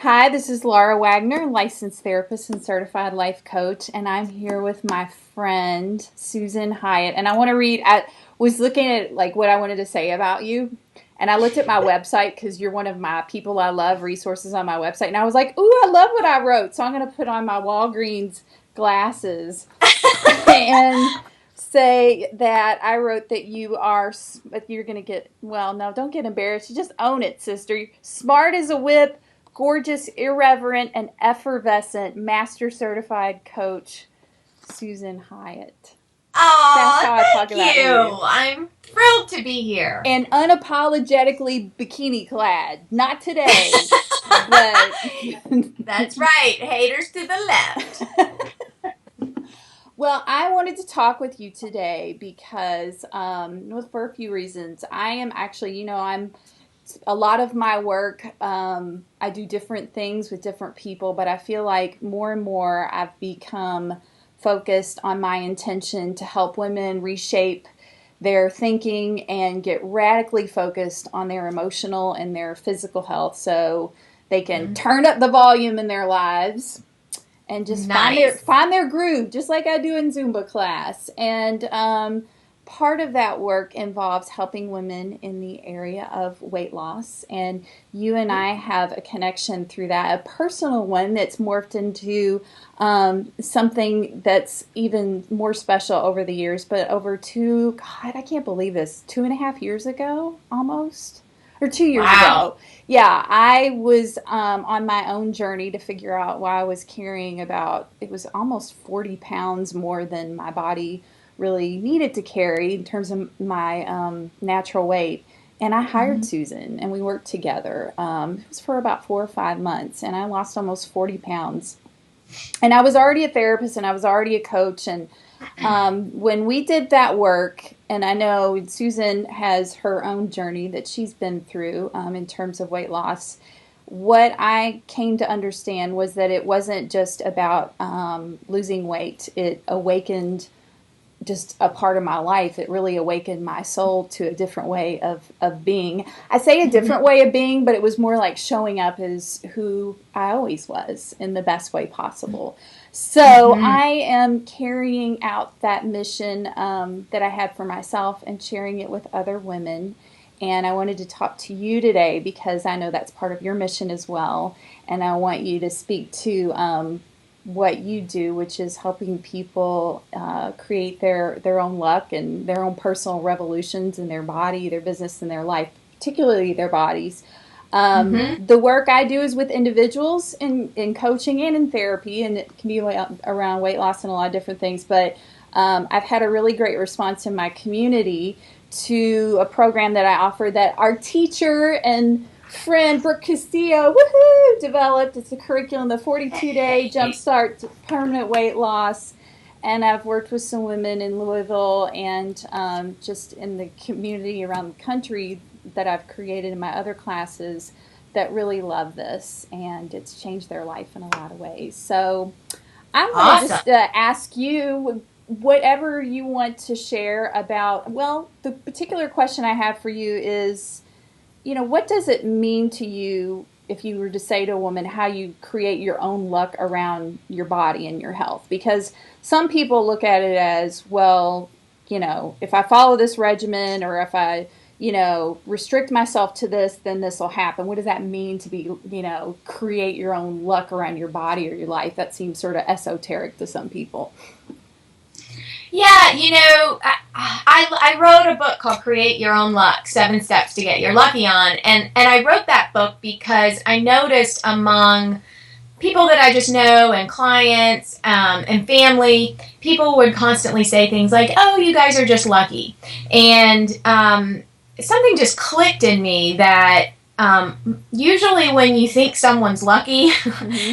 Hi, this is Laura Wagner, licensed therapist and certified life coach, and I'm here with my friend Susan Hyatt. And I was looking at like what I wanted to say about you, and I looked at my website because you're one of my people I love resources on my website, and I was like, "Ooh, I love what I wrote," so I'm going to put on my Walgreens glasses and say that I wrote that you're going to get, well, no, don't get embarrassed. You just own it, sister. You're smart as a whip, gorgeous, irreverent, and effervescent master certified coach, Susan Hyatt. That's how Oh, I talk thank about you. you. I'm thrilled to be here. And unapologetically bikini clad. Not today, but That's right. Haters to the left. well, I wanted to talk with you today because, for a few reasons. I am actually, I'm a lot of my work, I do different things with different people, but I feel like more and more I've become focused on my intention to help women reshape their thinking and get radically focused on their emotional and their physical health so they can turn up the volume in their lives and just Nice. find their groove, just like I do in Zumba class. And part of that work involves helping women in the area of weight loss. And you and I have a connection through that, a personal one that's morphed into something that's even more special over the years. But God, I can't believe this, 2.5 years ago, almost. Or 2 years Wow. ago. Yeah, I was on my own journey to figure out why I was carrying it was almost 40 pounds more than my body really needed to carry in terms of my natural weight. And I hired Susan and we worked together. It was for about 4 or 5 months and I lost almost 40 pounds. And I was already a therapist and I was already a coach. And when we did that work, and I know Susan has her own journey that she's been through in terms of weight loss, what I came to understand was that it wasn't just about losing weight. It awakened just a part of my life. It really awakened my soul to a different way of being. I say a different way of being, but it was more like showing up as who I always was in the best way possible. So I am carrying out that mission that I had for myself and sharing it with other women. And I wanted to talk to you today because I know that's part of your mission as well. And I want you to speak to what you do, which is helping people create their own luck and their own personal revolutions in their body, their business, and their life, particularly their bodies. The work I do is with individuals in coaching and in therapy, and it can be around weight loss and a lot of different things. But I've had a really great response in my community to a program that I offer that our teacher and friend Brooke Castillo developed. It's a curriculum, the 42-day Jumpstart to Permanent Weight Loss. And I've worked with some women in Louisville and just in the community around the country that I've created in my other classes that really love this, and it's changed their life in a lot of ways. So I'm going to Awesome. just ask you whatever you want to share about, well, the particular question I have for you is, what does it mean to you if you were to say to a woman how you create your own luck around your body and your health? Because some people look at it as, well, if I follow this regimen or if I, restrict myself to this, then this will happen. What does that mean to be, create your own luck around your body or your life? That seems sort of esoteric to some people. Yeah, I wrote a book called Create Your Own Luck, 7 Steps to Get Your Lucky On. And I wrote that book because I noticed among people that I just know and clients and family, people would constantly say things like, oh, you guys are just lucky. And something just clicked in me that usually when you think someone's lucky,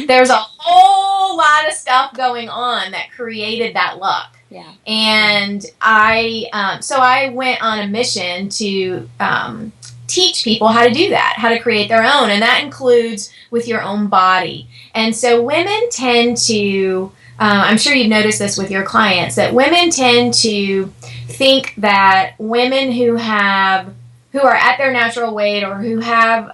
there's a whole lot of stuff going on that created that luck. Yeah. And so I went on a mission to teach people how to do that, how to create their own. And that includes with your own body. And so women tend to, I'm sure you've noticed this with your clients, that women tend to think that women who who are at their natural weight or who have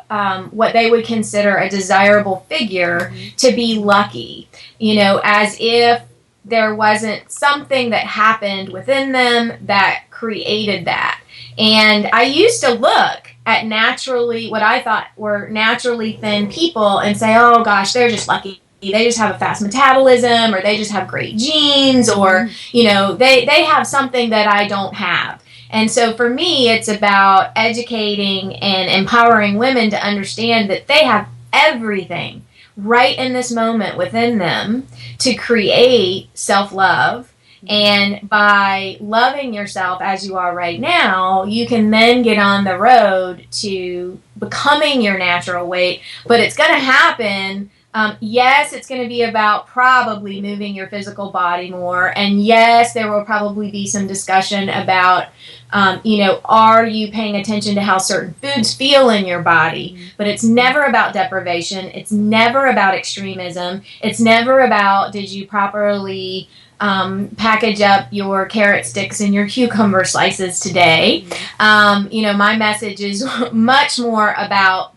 what they would consider a desirable figure to be lucky, as if there wasn't something that happened within them that created that. And I used to look at what I thought were naturally thin people and say, oh gosh, they're just lucky. They just have a fast metabolism, or they just have great genes, or, they have something that I don't have. And so for me, it's about educating and empowering women to understand that they have everything right in this moment within them to create self-love. And by loving yourself as you are right now, you can then get on the road to becoming your natural weight. But it's going to happen. Yes, it's going to be about probably moving your physical body more. And yes, there will probably be some discussion about, are you paying attention to how certain foods feel in your body? But it's never about deprivation. It's never about extremism. It's never about, did you properly package up your carrot sticks and your cucumber slices today? My message is much more about,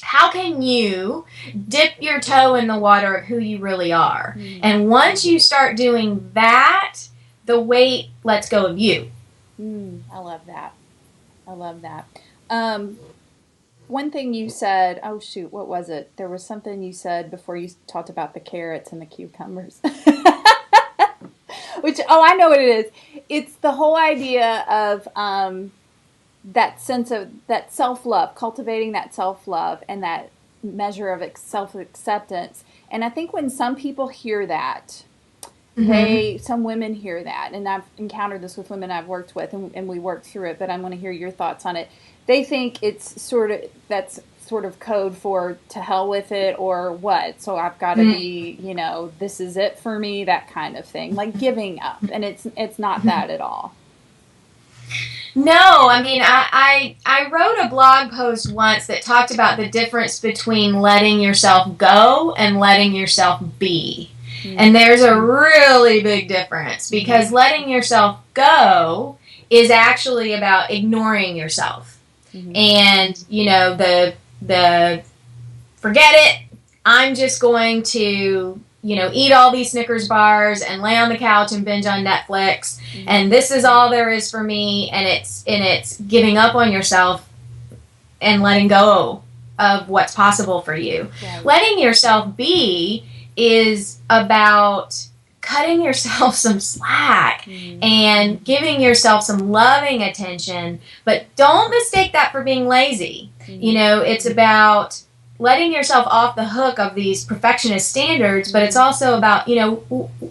how can you dip your toe in the water of who you really are? And once you start doing that, the weight lets go of you. I love that. One thing you said, oh shoot, what was it? There was something you said before you talked about the carrots and the cucumbers. I know what it is. It's the whole idea of that sense of that self-love, cultivating that self-love and that measure of self-acceptance. And I think when some people hear that, some women hear that, and I've encountered this with women I've worked with, and we worked through it, but I want to hear your thoughts on it. They think it's sort of code for to hell with it, or what, so I've got to be, this is it for me, that kind of thing, like giving up. And it's not that at all. No, I mean, I wrote a blog post once that talked about the difference between letting yourself go and letting yourself be. And there's a really big difference, because letting yourself go is actually about ignoring yourself. And, the forget it, I'm just going to, eat all these Snickers bars and lay on the couch and binge on Netflix. And this is all there is for me. And it's giving up on yourself and letting go of what's possible for you. Right. Letting yourself be is about cutting yourself some slack and giving yourself some loving attention. But don't mistake that for being lazy. It's about letting yourself off the hook of these perfectionist standards, but it's also about,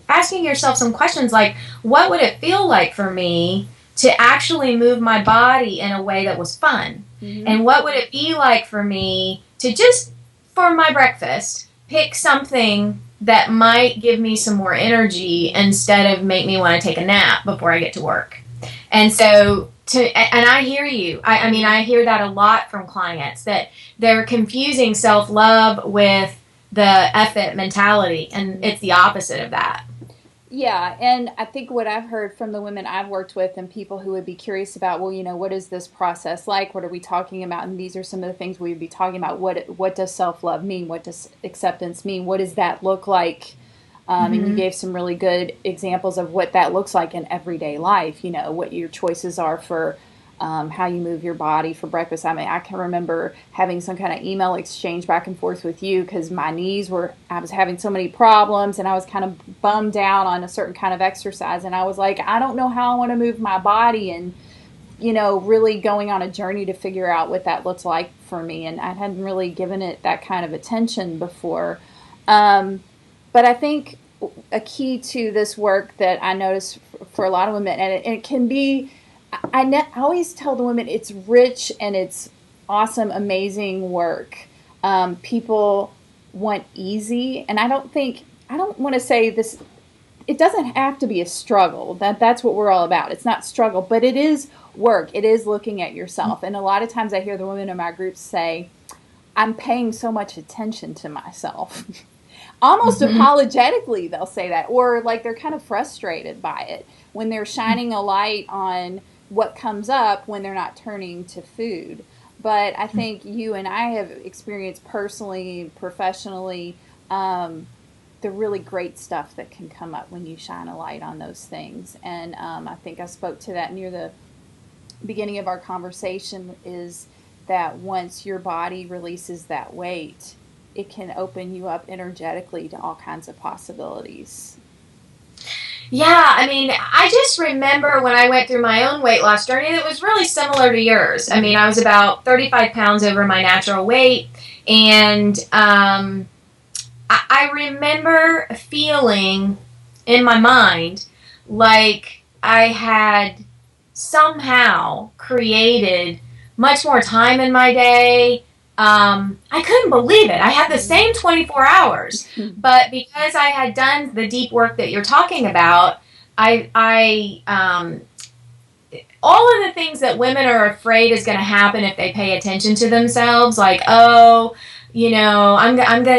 asking yourself some questions like, what would it feel like for me to actually move my body in a way that was fun? And what would it be like for me to just, for my breakfast, pick something that might give me some more energy instead of make me want to take a nap before I get to work? And so, and I hear you. I hear that a lot from clients, that they're confusing self-love with the F-it mentality, and it's the opposite of that. Yeah, and I think what I've heard from the women I've worked with and people who would be curious about, well, what is this process like? What are we talking about? And these are some of the things we would be talking about. What does self-love mean? What does acceptance mean? What does that look like? And you gave some really good examples of what that looks like in everyday life, what your choices are for how you move your body for breakfast. I can remember having some kind of email exchange back and forth with you because I was having so many problems, and I was kind of bummed out on a certain kind of exercise. And I was like, I don't know how I want to move my body, and, really going on a journey to figure out what that looks like for me. And I hadn't really given it that kind of attention before. But I think a key to this work that I notice for a lot of women, and it can be, I always tell the women it's rich and it's awesome, amazing work. People want easy, and I don't want to say this, it doesn't have to be a struggle. That's what we're all about. It's not struggle, but it is work. It is looking at yourself. And a lot of times I hear the women in my groups say, I'm paying so much attention to myself. Almost apologetically, they'll say that, or like they're kind of frustrated by it when they're shining a light on, what comes up when they're not turning to food. But I think you and I have experienced personally, professionally, the really great stuff that can come up when you shine a light on those things. And I think I spoke to that near the beginning of our conversation, is that once your body releases that weight, it can open you up energetically to all kinds of possibilities. Yeah, I mean, I just remember when I went through my own weight loss journey that was really similar to yours. I mean, I was about 35 pounds over my natural weight, and I remember feeling in my mind like I had somehow created much more time in my day. I couldn't believe it. I had the same 24 hours, but because I had done the deep work that you're talking about, I all of the things that women are afraid is going to happen if they pay attention to themselves, like, oh, I'm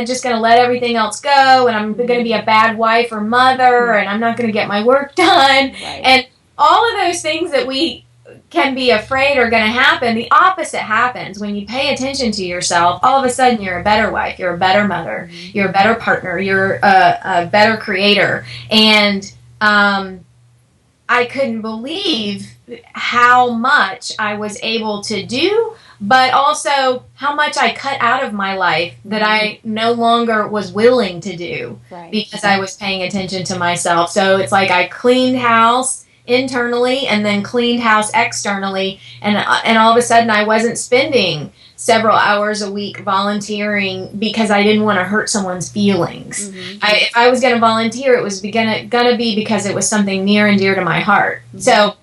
just going to let everything else go, and I'm going to be a bad wife or mother, and I'm not going to get my work done. Right. And all of those things that we can be afraid are going to happen, the opposite happens. When you pay attention to yourself, all of a sudden you're a better wife, you're a better mother, you're a better partner, you're a better creator. And I couldn't believe how much I was able to do, but also how much I cut out of my life that I no longer was willing to do, Right. because I was paying attention to myself. So it's like I cleaned house internally and then cleaned house externally, and all of a sudden I wasn't spending several hours a week volunteering because I didn't want to hurt someone's feelings. If I was going to volunteer, it was gonna be because it was something near and dear to my heart. So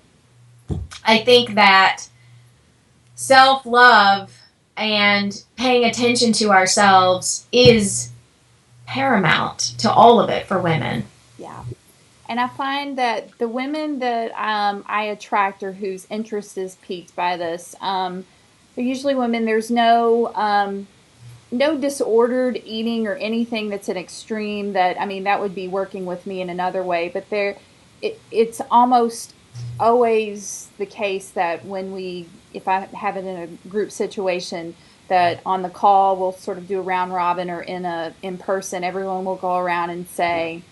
I think that self-love and paying attention to ourselves is paramount to all of it for women. Yeah. And I find that the women that I attract, or whose interest is piqued by this, they're usually women. There's no disordered eating or anything that's an extreme. That, I mean, that would be working with me in another way. But it's almost always the case that if I have it in a group situation, that on the call we'll sort of do a round robin, or in person, everyone will go around and say,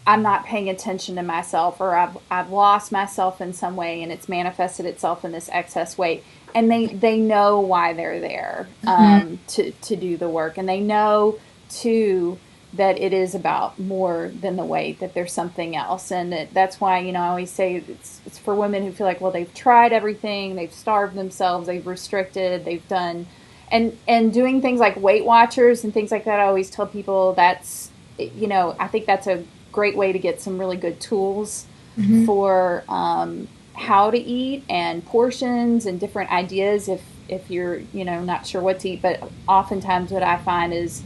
I'm not paying attention to myself, or I've lost myself in some way, and it's manifested itself in this excess weight. And they know why they're there, to do the work, and they know too that it is about more than the weight, that there's something else. And that's why, I always say it's for women who feel like, well, they've tried everything, they've starved themselves, they've restricted, they've done, and doing things like Weight Watchers and things like that. I always tell people that's, I think that's a great way to get some really good tools for how to eat, and portions, and different ideas if you're not sure what to eat. But oftentimes what I find is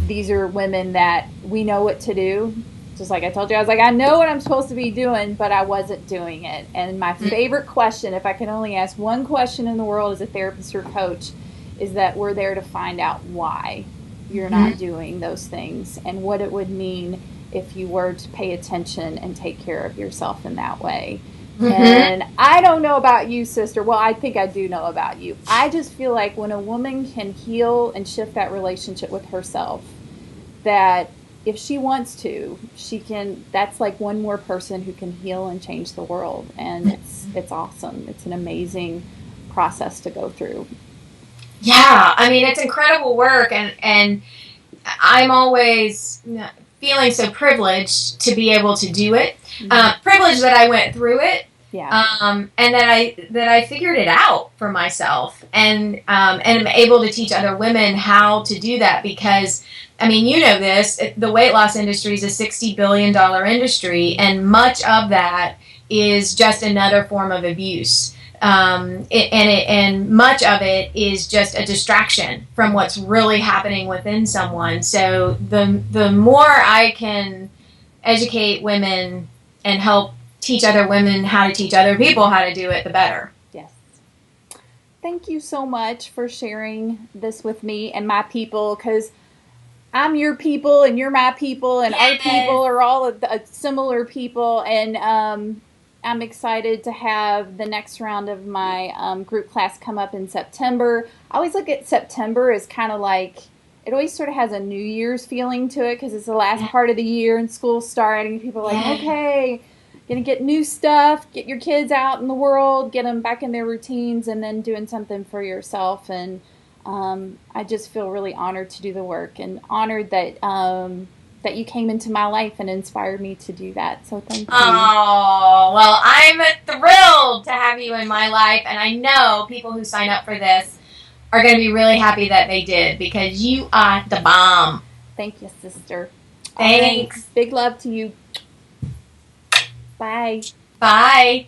these are women that we know what to do. Just like I told you, I was like, I know what I'm supposed to be doing, but I wasn't doing it. And my favorite question, if I can only ask one question in the world as a therapist or coach, is that we're there to find out why you're not doing those things, and what it would mean if you were to pay attention and take care of yourself in that way. And I don't know about you, sister. Well, I think I do know about you. I just feel like when a woman can heal and shift that relationship with herself, that if she wants to, she can. That's like one more person who can heal and change the world. And it's awesome. It's an amazing process to go through. Yeah, I mean, it's incredible work, and I'm always feeling so privileged to be able to do it. Privileged that I went through it, and that I figured it out for myself, and am able to teach other women how to do that. Because, I mean, this, the weight loss industry is a $60 billion industry, and much of that is just another form of abuse. And much of it is just a distraction from what's really happening within someone. So the more I can educate women and help teach other women how to teach other people how to do it, the better. Yes. Thank you so much for sharing this with me and my people, because I'm your people and you're my people, and our people are all similar people. And I'm excited to have the next round of my group class come up in September. I always look at September as kind of like, it always sort of has a New Year's feeling to it because it's the last part of the year and school's starting. People are like, okay, gonna get new stuff, get your kids out in the world, get them back in their routines, and then doing something for yourself. And I just feel really honored to do the work and honored that that you came into my life and inspired me to do that. So thank you. Oh, well, I'm thrilled to have you in my life, and I know people who sign up for this are going to be really happy that they did because you are the bomb. Thank you, sister. Thanks. Right. Big love to you. Bye. Bye.